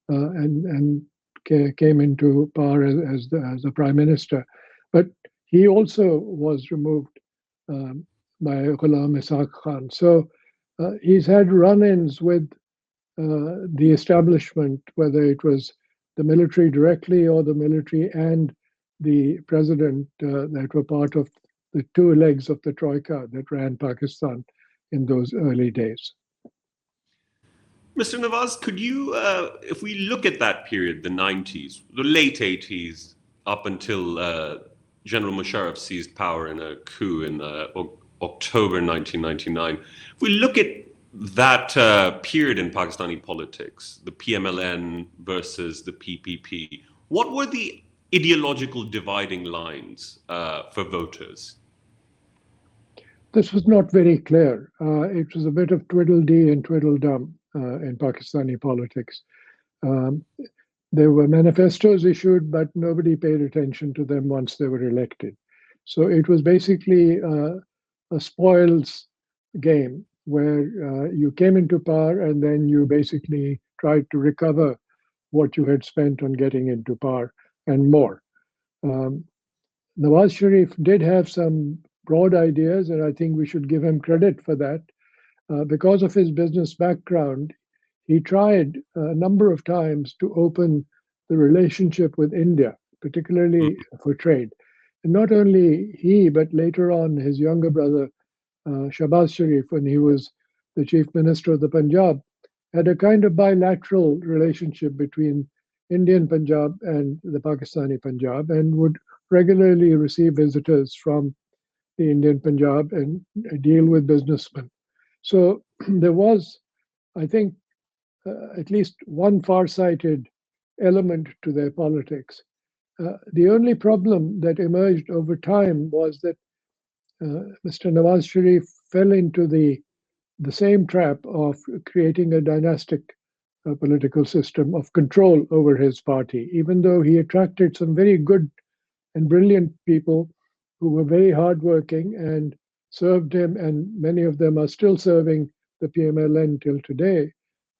and came into power as the prime minister. But he also was removed by Ghulam Ishaq Khan. So he's had run-ins with the establishment, whether it was the military directly or the military and the president that were part of the two legs of the troika that ran Pakistan in those early days. Mr. Nawaz, could you, if we look at that period, the 90s, the late 80s, up until General Musharraf seized power in a coup in October 1999, if we look at that period in Pakistani politics, the PMLN versus the PPP, what were the ideological dividing lines for voters? This was not very clear. It was a bit of twiddle-dee and twiddle-dum in Pakistani politics. There were manifestos issued, but nobody paid attention to them once they were elected. So it was basically a spoils game where you came into power and then you basically tried to recover what you had spent on getting into power and more. Nawaz Sharif did have some broad ideas, and I think we should give him credit for that. Because of his business background, he tried a number of times to open the relationship with India, particularly for trade. And not only he, but later on his younger brother, Shahbaz Sharif, when he was the chief minister of the Punjab, had a kind of bilateral relationship between Indian Punjab and the Pakistani Punjab, and would regularly receive visitors from the Indian Punjab and deal with businessmen. So there was, I think, at least one far-sighted element to their politics. The only problem that emerged over time was that Mr. Nawaz Sharif fell into the same trap of creating a dynastic political system of control over his party, even though he attracted some very good and brilliant people who were very hardworking and served him, and many of them are still serving the PMLN till today.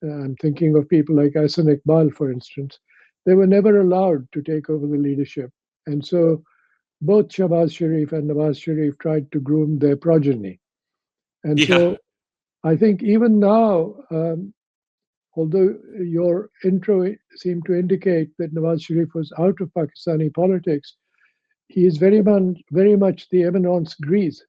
I'm thinking of people like Hasan Ali, for instance. They were never allowed to take over the leadership. And so both Shahbaz Sharif and Nawaz Sharif tried to groom their progeny. And so I think even now, although your intro seemed to indicate that Nawaz Sharif was out of Pakistani politics, he is very much the eminence grise